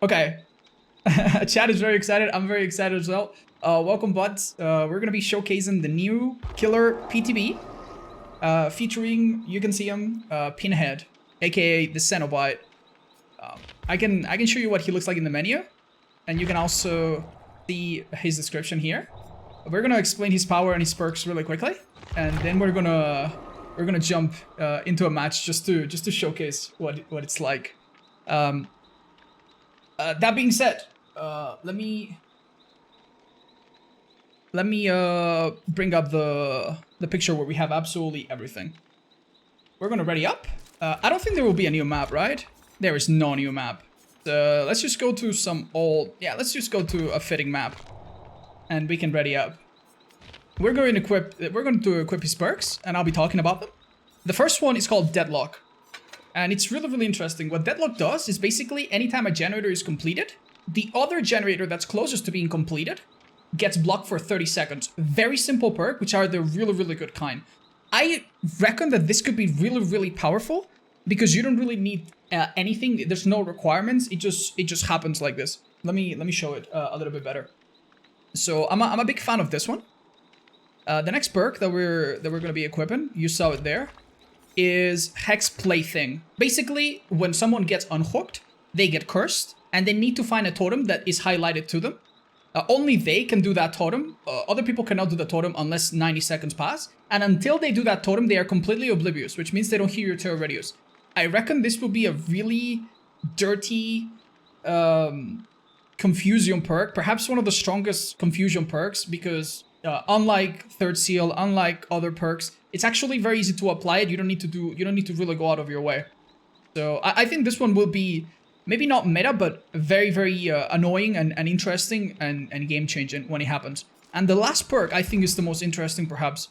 Okay. Chat is very excited. I'm very excited as well. Welcome, buds. We're gonna be showcasing the new killer PTB, featuring, you can see him, Pinhead, aka the Cenobite. I can show you what he looks like in the menu, and you can also see his description here. We're gonna explain his power and his perks really quickly, and then we're gonna jump into a match just to showcase what it's like. That being said, let me bring up the picture where we have absolutely everything. We're gonna ready up. I don't think there will be a new map, right? There is no new map. Let's just go to some old... Yeah, let's just go to a fitting map, and we can ready up. We're going to equip his perks, and I'll be talking about them. The first one is called Deadlock, and it's really interesting. What Deadlock does is basically anytime a generator is completed, the other generator that's closest to being completed gets blocked for 30 seconds. Very simple perk, which are the really good kind. I reckon that this could be really powerful because you don't really need anything. There's no requirements. It just happens like this. Let me show it a little bit better. So I'm a big fan of this one. The next perk that we're gonna be equipping, you saw it there, is Hex Plaything. Basically, when someone gets unhooked, they get cursed, and they need to find a totem that is highlighted to them. Only they can do that totem. Other people cannot do the totem unless 90 seconds pass. And until they do that totem, they are completely oblivious, which means they don't hear your terror radius. I reckon this will be a really dirty confusion perk. Perhaps one of the strongest confusion perks because unlike Third Seal, unlike other perks, it's actually very easy to apply it. You don't need to really go out of your way. So I think this one will be maybe not meta, but very annoying and interesting and game-changing when it happens. And the last perk, I think, is the most interesting, perhaps.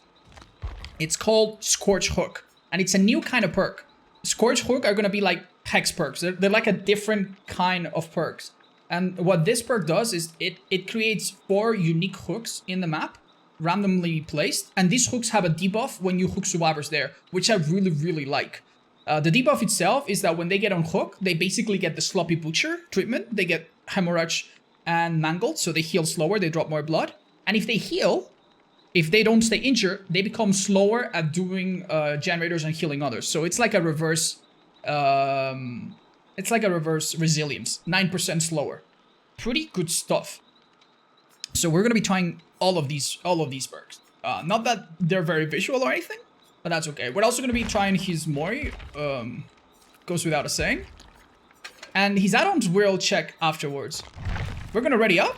It's called Scorch Hook, and it's a new kind of perk. Scorch Hook are going to be like Hex perks. They're like a different kind of perks. And what this perk does is it creates 4 unique hooks in the map, randomly placed, and these hooks have a debuff when you hook survivors there, which I really like. The debuff itself is that when they get unhooked, they basically get the Sloppy Butcher treatment. They get Hemorrhage and Mangled, so they heal slower, they drop more blood. And if they heal, if they don't stay injured, they become slower at doing generators and healing others. So it's like a reverse... it's like a reverse resilience, 9% slower. Pretty good stuff. So we're gonna be trying all of these perks. Not that they're very visual or anything, but that's okay. We're also gonna be trying his Mori, goes without a saying. And his add-ons we'll check afterwards. We're gonna ready up,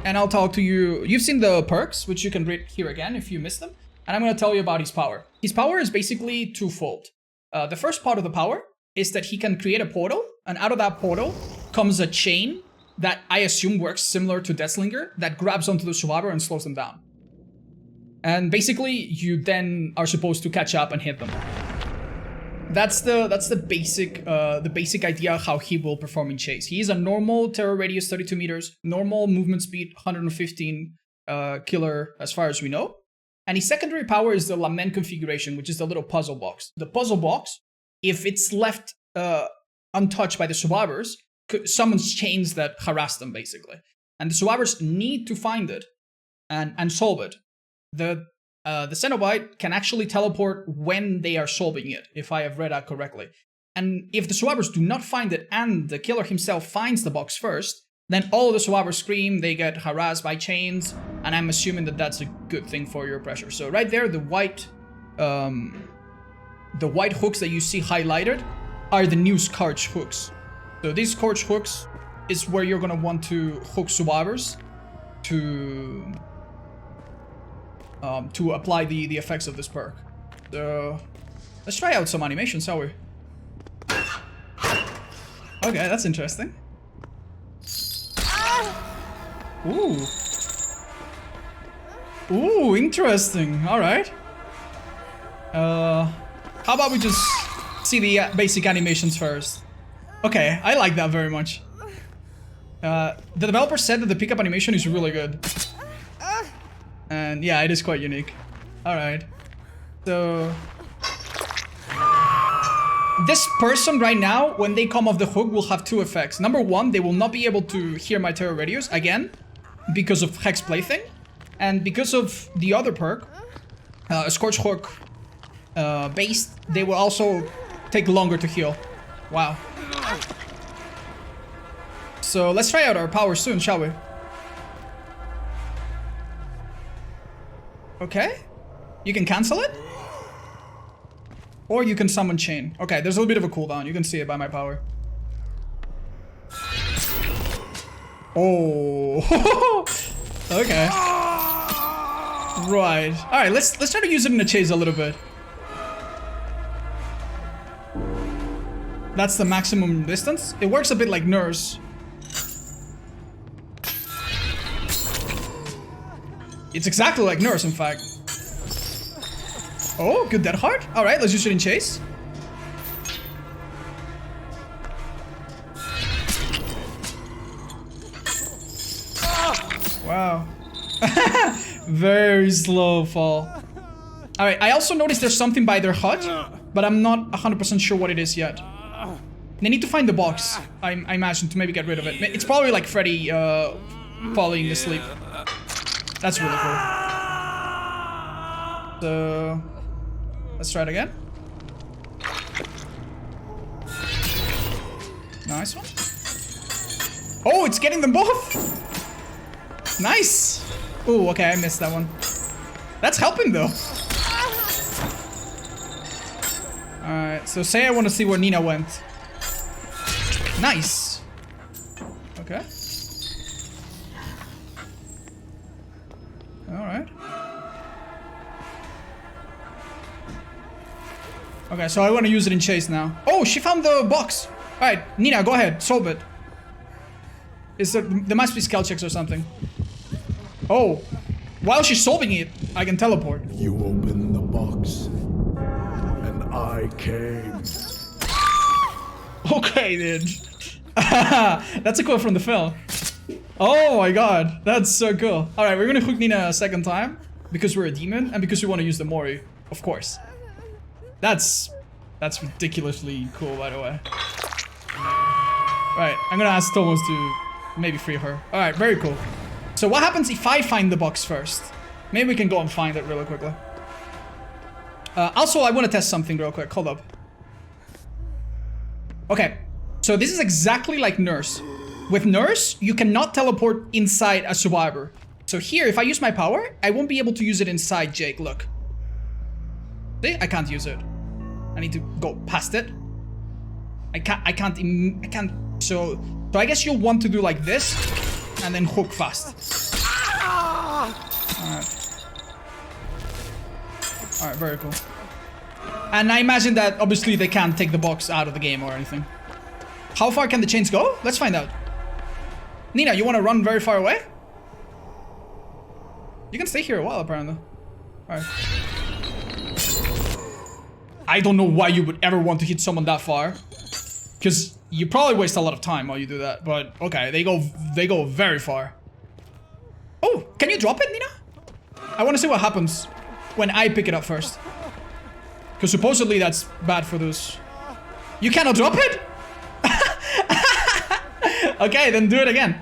and I'll talk to you. You've seen the perks, which you can read here again if you missed them. And I'm gonna tell you about his power. His power is basically twofold. The first part of the power is that he can create a portal, and out of that portal comes a chain that I assume works similar to Deathslinger that grabs onto the survivor and slows them down. And basically, you then are supposed to catch up and hit them. That's the basic idea of how he will perform in chase. He is a normal terror radius 32 meters, normal movement speed 115 killer as far as we know. And his secondary power is the Lament Configuration, which is the little puzzle box. The puzzle box, if it's left untouched by the survivors, summons chains that harass them, basically. And the survivors need to find it and solve it. The Cenobite can actually teleport when they are solving it, if I have read that correctly. And if the survivors do not find it and the killer himself finds the box first, then all of the survivors scream, they get harassed by chains, and I'm assuming that that's a good thing for your pressure. So right there, the white hooks that you see highlighted are the new Scorch hooks. So these Scorch hooks is where you're gonna want to hook survivors to apply the effects of this perk. So let's try out some animations, shall we? Okay, that's interesting. Ooh. Ooh, interesting. All right. How about we just see the basic animations first? Okay, I like that very much. The developer said that the pickup animation is really good. And yeah, it is quite unique. Alright. So... this person right now, when they come off the hook, will have two effects. Number one, they will not be able to hear my terror radios again because of Hex Plaything. And because of the other perk, Scorch Hook based, they will also take longer to heal. Wow. So let's try out our power soon, shall we? Okay. You can cancel it? Or you can summon Chain. Okay, there's a little bit of a cooldown. You can see it by my power. Oh. Okay. Right. Alright, let's try to use it in the chase a little bit. That's the maximum distance. It works a bit like Nurse. It's exactly like Nurse, in fact. Oh, good dead heart. Alright, let's use it in chase. Wow. Very slow fall. Alright, I also noticed there's something by their hut, but I'm not 100% sure what it is yet. They need to find the box, I imagine, to maybe get rid of it. It's probably like Freddy falling asleep. That's really cool. So... let's try it again. Nice one. Oh, it's getting them both! Nice! Oh, okay, I missed that one. That's helping, though. Alright, so say I want to see where Nina went. Nice! Okay. Alright. Okay, so I want to use it in chase now. Oh, she found the box! Alright, Nina, go ahead, solve it. There must be skill checks or something. Oh, while she's solving it, I can teleport. You opened the box, and I came. Okay, dude. That's a quote from the film. Oh my god, that's so cool. Alright, we're gonna hook Nina a second time, because we're a demon, and because we want to use the Mori, of course. That's ridiculously cool, by the way. Right, I'm gonna ask Thomas to maybe free her. Alright, very cool. So what happens if I find the box first? Maybe we can go and find it really quickly. Also, I want to test something real quick. Hold up. Okay, so this is exactly like Nurse. With Nurse, you cannot teleport inside a survivor. So here, if I use my power, I won't be able to use it inside Jake, look. See? I can't use it. I need to go past it. I can't, so I guess you'll want to do like this, and then hook fast. Alright, very cool. And I imagine that, obviously, they can't take the box out of the game or anything. How far can the chains go? Let's find out. Nina, you want to run very far away? You can stay here a while, apparently. Alright. I don't know why you would ever want to hit someone that far. Because you probably waste a lot of time while you do that. But, okay, they go very far. Oh, can you drop it, Nina? I want to see what happens when I pick it up first. Because supposedly that's bad for those. You cannot drop it? Okay, then do it again.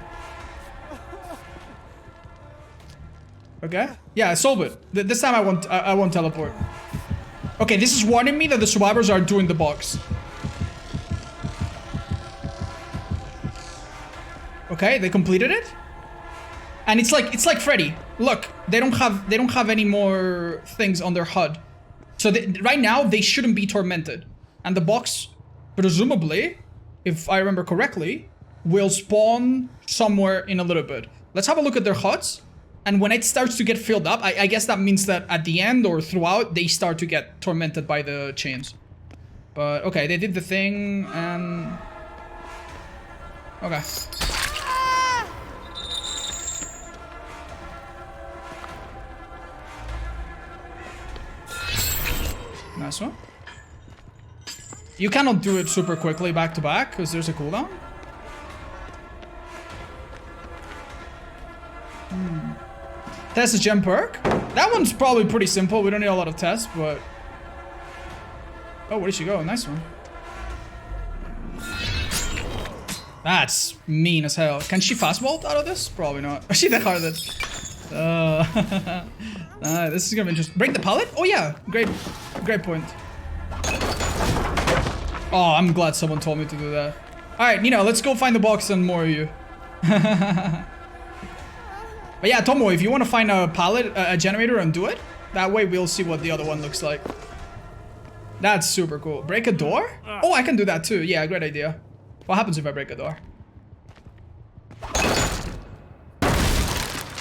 Okay. Yeah, solve it. This time I won't teleport. Okay, this is warning me that the survivors are doing the box. Okay, they completed it. And it's like Freddy. Look, they don't have any more things on their HUD. So right now they shouldn't be tormented. And the box, presumably, if I remember correctly, will spawn somewhere in a little bit. Let's have a look at their HUDs. And when it starts to get filled up, I guess that means that at the end or throughout, they start to get tormented by the chains. But, okay, they did the thing, and... okay. Nice one. You cannot do it super quickly back to back, because there's a cooldown. Test a gem perk. That one's probably pretty simple. We don't need a lot of tests, but... oh, where did she go? Nice one. That's mean as hell. Can she fast vault out of this? Probably not. She that hard it. This is gonna be interesting. Break the pallet? Oh yeah, great point. Oh, I'm glad someone told me to do that. All right, Nina, let's go find the box and more of you. But yeah, Tomo, if you want to find a pallet, a generator, and do it, that way we'll see what the other one looks like. That's super cool. Break a door? Oh, I can do that too. Yeah, great idea. What happens if I break a door?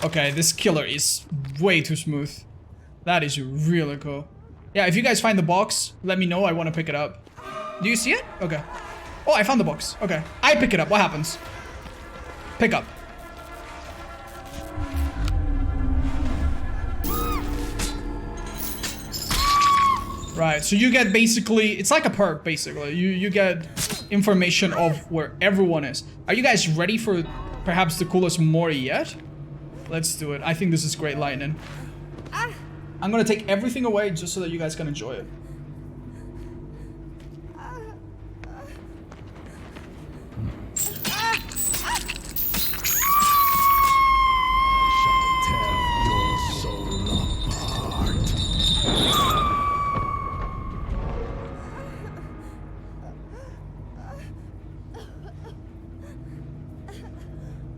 Okay, this killer is way too smooth. That is really cool. Yeah, if you guys find the box, let me know. I want to pick it up. Do you see it? Okay. Oh, I found the box. Okay. I pick it up. What happens? Pick up. Right, so you get basically, it's like a perk basically. You get information of where everyone is. Are you guys ready for perhaps the coolest Mori yet? Let's do it. I think this is great lightning. I'm gonna take everything away just so that you guys can enjoy it.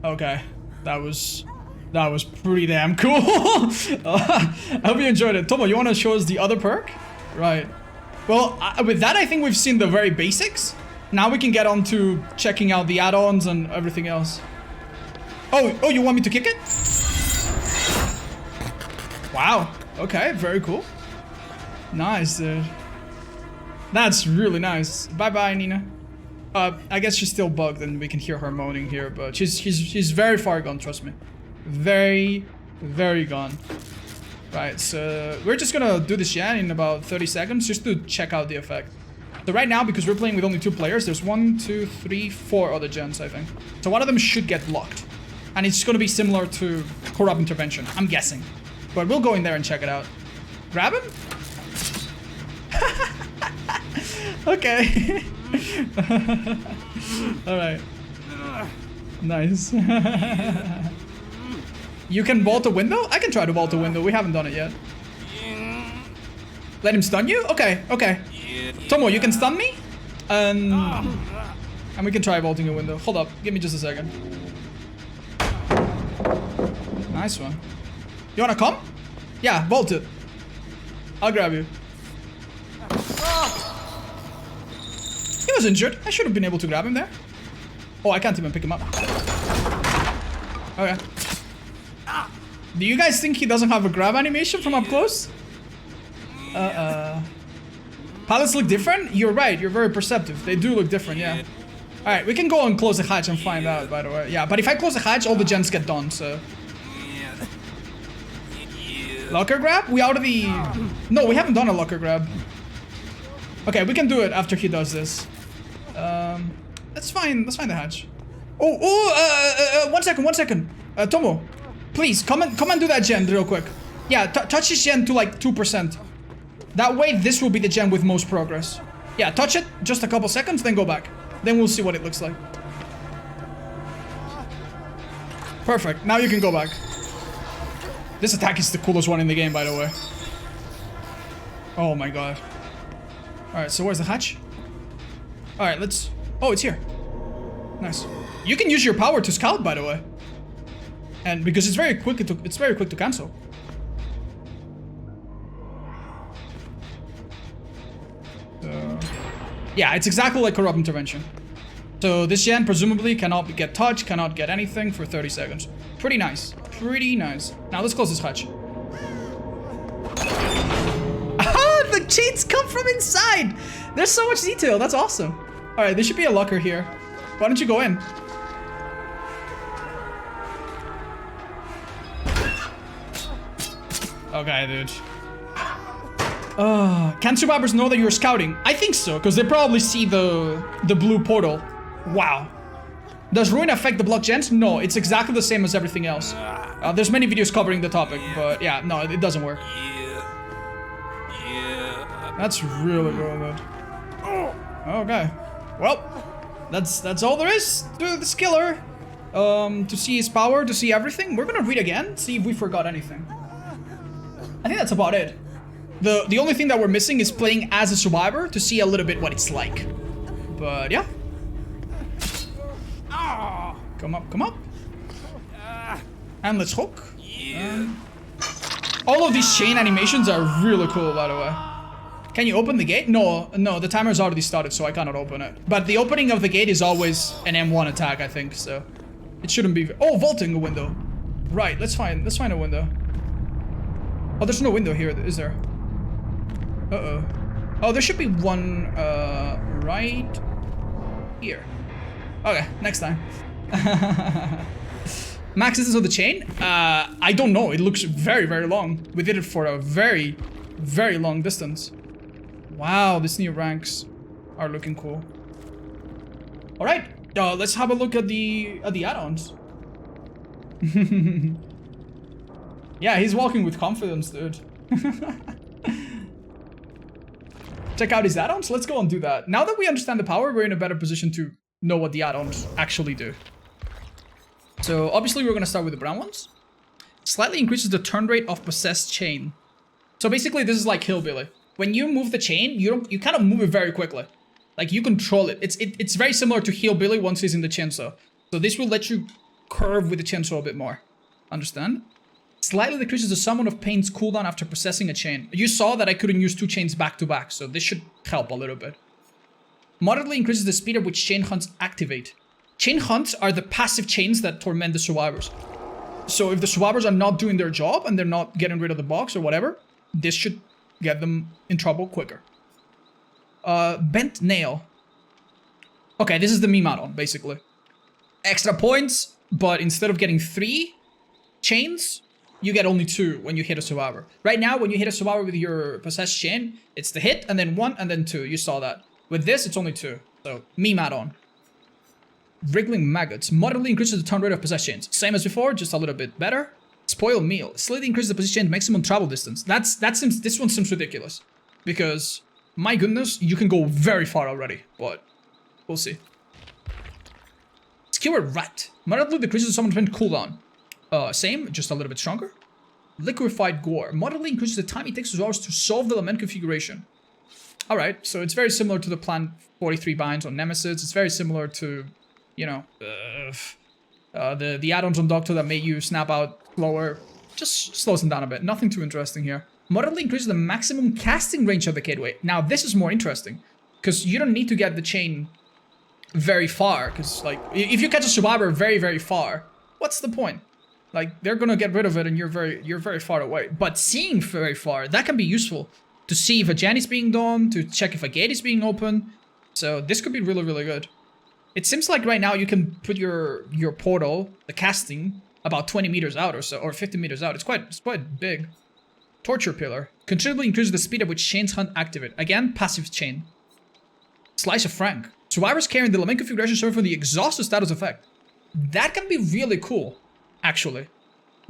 Okay, that was pretty damn cool. I hope you enjoyed it. Tomo, you want to show us the other perk? Right. Well, with that, I think we've seen the very basics. Now we can get on to checking out the add-ons and everything else. Oh, you want me to kick it? Wow. Okay, very cool. Nice, dude. That's really nice. Bye-bye, Nina. I guess she's still bugged and we can hear her moaning here, but she's very far gone, trust me. Very, very gone. Right, so we're just gonna do this gen in about 30 seconds just to check out the effect. So right now, because we're playing with only 2 players, there's 1, 2, 3, 4 other gens, I think. So one of them should get locked. And it's gonna be similar to Corrupt Intervention, I'm guessing. But we'll go in there and check it out. Grab him? Okay. Alright. Nice. You can vault a window? I can try to vault a window. We haven't done it yet. Let him stun you? Okay, okay. Tomo, you can stun me? And we can try vaulting a window. Hold up. Give me just a second. Nice one. You wanna come? Yeah, vault it. I'll grab you. He was injured. I should have been able to grab him there. Oh, I can't even pick him up. Okay. Do you guys think he doesn't have a grab animation from up close? Pallets look different? You're right. You're very perceptive. They do look different, yeah. Alright, we can go and close the hatch and find out, by the way. Yeah, but if I close the hatch, all the gens get done, so... Locker grab? We already... No, we haven't done a locker grab. Okay, we can do it after he does this. Let's find the hatch. Oh, 1 second. Tomo, please, come and do that gen real quick. Yeah, touch this gen to like 2%. That way, this will be the gen with most progress. Yeah, touch it, just a couple seconds, then go back. Then we'll see what it looks like. Perfect, now you can go back. This attack is the coolest one in the game, by the way. Oh my god. Alright, so where's the hatch? Alright, let's... Oh, it's here. Nice. You can use your power to scout, by the way. And because it's very quick to cancel. So... Yeah, it's exactly like Corrupt Intervention. So this gen presumably cannot get touched, cannot get anything for 30 seconds. Pretty nice. Pretty nice. Now let's close this hatch. The cheats come from inside! There's so much detail, that's awesome. Alright, there should be a locker here. Why don't you go in? Okay, dude. Can survivors know that you're scouting? I think so, because they probably see the blue portal. Wow. Does ruin affect the block gens? No, it's exactly the same as everything else. There's many videos covering the topic, but yeah, no, it doesn't work. That's really good. Okay. Well, That's all there is to this killer. To see his power, to see everything. We're gonna read again, see if we forgot anything. I think that's about it. The only thing that we're missing is playing as a survivor to see a little bit what it's like. But yeah. Come up, come up. And let's hook. All of these chain animations are really cool, by the way. Can you open the gate? No, the timer's already started, so I cannot open it. But the opening of the gate is always an M1 attack, I think, so it shouldn't be. Oh, vaulting a window. Right, let's find a window. Oh, there's no window here, is there? Uh-oh. Oh, there should be one right here. Okay, next time. Max distance of the chain? I don't know. It looks very, very long. We did it for a very, very long distance. Wow, these new ranks are looking cool. All right, let's have a look at the add-ons. Yeah, he's walking with confidence, dude. Check out his add-ons. Let's go and do that. Now that we understand the power, we're in a better position to know what the add-ons actually do. So obviously we're gonna start with the brown ones. Slightly increases the turn rate of possessed chain. So basically this is like Hillbilly. When you move the chain, you kind of move it very quickly. Like you control it. It's very similar to Hillbilly once he's in the chainsaw. So this will let you curve with the chainsaw a bit more. Understand? Slightly decreases the summon of pain's cooldown after possessing a chain. You saw that I couldn't use two chains back to back, so this should help a little bit. Moderately increases the speed at which chain hunts activate. Chain hunts are the passive chains that torment the survivors. So if the survivors are not doing their job and they're not getting rid of the box or whatever, this should get them in trouble quicker. Bent nail. Okay, this is the meme add-on, basically. Extra points, but instead of getting 3 chains, you get only 2 when you hit a survivor. Right now, when you hit a survivor with your possessed chain, it's the hit, and then 1, and then 2. You saw that. With this, it's only 2. So, meme add-on. Wriggling maggots. Moderately increases the turn rate of possessed chains. Same as before, just a little bit better. Spoiled meal. Slightly increases the possessed chain's maximum travel distance. This one seems ridiculous. Because, my goodness, you can go very far already. But, we'll see. Skewered rat. Moderately decreases the summon event cooldown. Same, just a little bit stronger. Liquefied gore. Moderately increases the time it takes to hours to solve the Lament Configuration. Alright, so it's very similar to the Plan 43 binds on Nemesis. It's very similar to, you know, the add-ons on Doctor that made you snap out slower. Just slows them down a bit. Nothing too interesting here. Moderately increases the maximum casting range of the gateway. Now, this is more interesting. Because you don't need to get the chain very far. Because, like, if you catch a survivor very, very far, what's the point? Like, they're gonna get rid of it and you're very far away. But seeing very far, that can be useful. To see if a gen is being done, to check if a gate is being opened. So this could be really, really good. It seems like right now you can put your portal, the casting, about 20 meters out or so, or 50 meters out. It's quite big. Torture pillar. Considerably increases the speed at which chains hunt activate. Again, passive chain. Slice of Frank. Survivors carrying the Lament Configuration suffer from the exhausted status effect. That can be really cool, actually.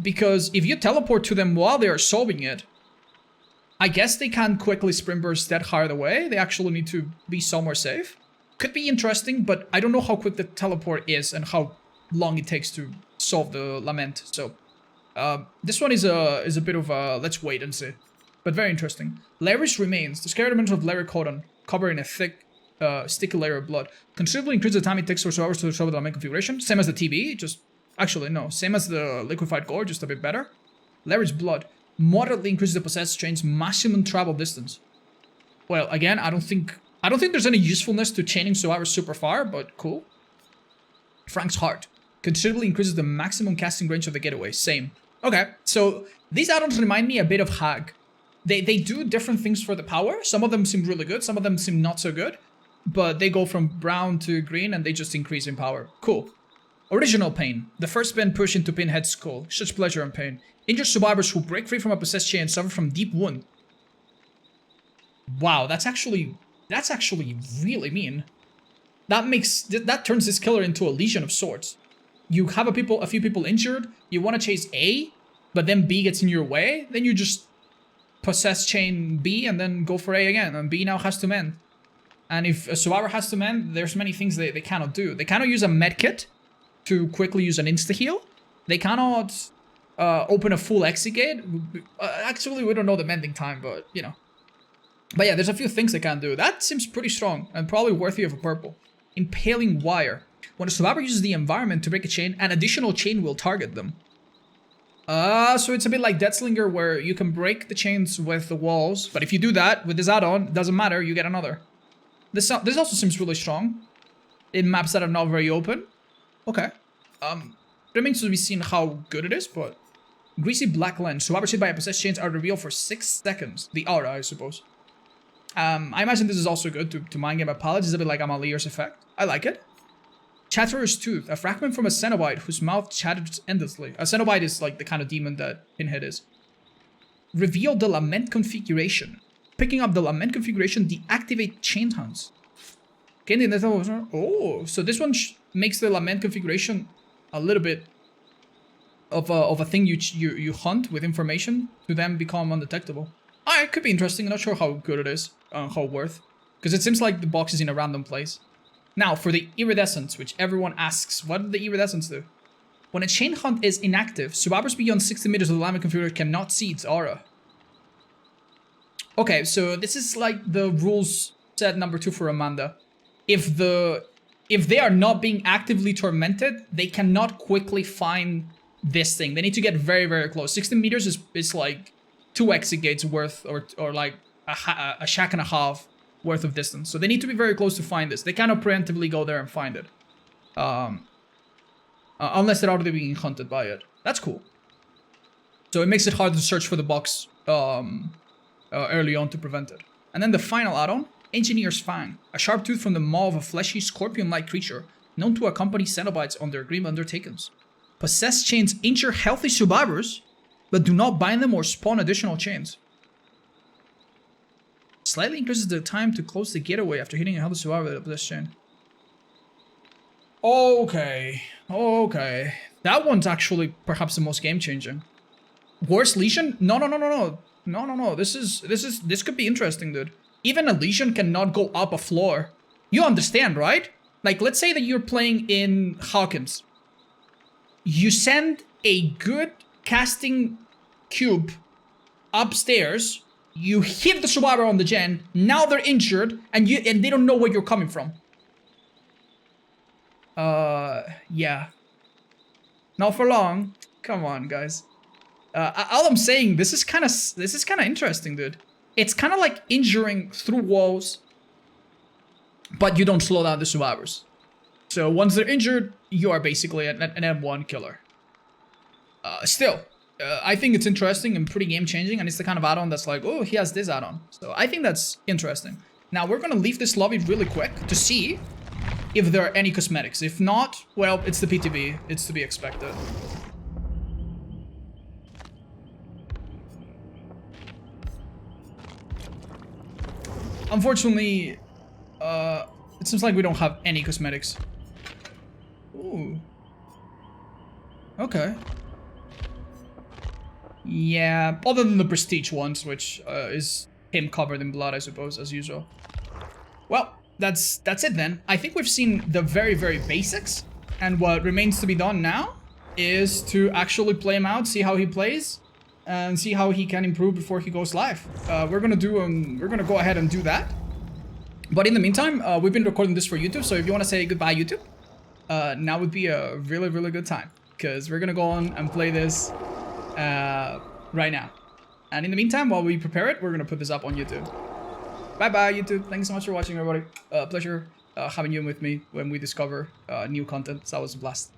Because if you teleport to them while they are solving it, I guess they can't quickly sprint burst that hard away. They actually need to be somewhere safe. Could be interesting, but I don't know how quick the teleport is and how long it takes to solve the Lament. So, this one is a bit of a let's wait and see. But very interesting. Larry's remains. The scary dimension of Larry Codon, covered in a thick, sticky layer of blood. Considerably increases the time it takes for survivors to solve the Lament Configuration. Same as the TB, just... Actually, no. Same as the liquefied gore, just a bit better. Larry's blood. Moderately increases the possessed chain's maximum travel distance. Well, again, I don't think there's any usefulness to chaining survivors super far, but cool. Frank's heart. Considerably increases the maximum casting range of the getaway. Same. Okay, so these add-ons remind me a bit of Hag. They do different things for the power. Some of them seem really good, some of them seem not so good. But they go from brown to green and they just increase in power. Cool. Original pain. The first bend push into Pinhead's skull. Such pleasure and pain. Injured survivors who break free from a possessed chain suffer from deep wound. Wow, that's actually really mean. That turns this killer into a legion of sorts. You have a few people injured, you want to chase A, but then B gets in your way, then you just possess chain B and then go for A again, and B now has to mend. And if a survivor has to mend, there's many things they cannot do. They cannot use a med kit to quickly use an insta-heal. They cannot open a full exit gate. Actually, we don't know the mending time, but, you know. But yeah, there's a few things they can do. That seems pretty strong and probably worthy of a purple. Impaling wire. When a survivor uses the environment to break a chain, an additional chain will target them. So it's a bit like Deathslinger, where you can break the chains with the walls, but if you do that with this add-on, it doesn't matter, you get another. This also seems really strong in maps that are not very open. Okay. Remains to be seen how good it is, but... Greasy black lens. Survivors hit by a possessed chains are revealed for 6 seconds. The aura, I suppose. I imagine this is also good to mind game a palette. It's a bit like Amalier's effect. I like it. Chatterer's Tooth. A fragment from a Cenobite whose mouth chatters endlessly. A Cenobite is like the kind of demon that Pinhead is. Reveal the Lament Configuration. Picking up the Lament Configuration, deactivate chain hunts. Oh, so this one makes the Lament Configuration a little bit of a thing you hunt with information to then become undetectable. It could be interesting. I'm not sure how good it is, how worth. Because it seems like the box is in a random place. Now, for the Iridescence, which everyone asks, what did the Iridescence do? When a chain hunt is inactive, survivors beyond 60 meters of the Lament Configurator cannot see its aura. Okay, so this is like the rules set number 2 for Amanda. If they are not being actively tormented, they cannot quickly find this thing. They need to get very, very close. 60 meters is like 2 exit gates worth, or like a shack and a half worth of distance. So they need to be very close to find this. They cannot preemptively go there and find it. Unless they're already being hunted by it. That's cool. So it makes it hard to search for the box early on to prevent it. And then the final add-on, Engineer's Fang. A sharp tooth from the maw of a fleshy scorpion-like creature known to accompany Cenobites on their grim undertakings. Possessed chains injure healthy survivors, but do not bind them or spawn additional chains. Slightly increases the time to close the getaway after hitting a healthy survivor with a possessed chain. Okay. That one's actually perhaps the most game-changing. Worst Legion? No. This could be interesting, dude. Even a Legion cannot go up a floor. You understand, right? Like, let's say that you're playing in Hawkins. You send a good casting cube upstairs. You hit the survivor on the gen. Now they're injured, and they don't know where you're coming from. Yeah. Not for long. Come on, guys. All I'm saying, this is kind of interesting, dude. It's kind of like injuring through walls, but you don't slow down the survivors. So once they're injured, you are basically an M1 killer. Still, I think it's interesting and pretty game-changing, and it's the kind of add-on that's like, oh, he has this add-on. So I think that's interesting. Now, we're gonna leave this lobby really quick to see if there are any cosmetics. If not, well, it's the PTB. It's to be expected. Unfortunately, it seems like we don't have any cosmetics. Ooh. Okay. Yeah, other than the prestige ones, which is him covered in blood, I suppose, as usual. Well, that's it then. I think we've seen the very, very basics, and what remains to be done now is to actually play him out, see how he plays, and see how he can improve before he goes live. We're gonna go ahead and do that. But in the meantime, we've been recording this for YouTube, so if you want to say goodbye, YouTube, now would be a really, really good time, because we're gonna go on and play this right now. And in the meantime, while we prepare it, we're gonna put this up on YouTube. Bye bye, YouTube. Thanks so much for watching, everybody. Pleasure having you with me when we discover new content. So that was a blast.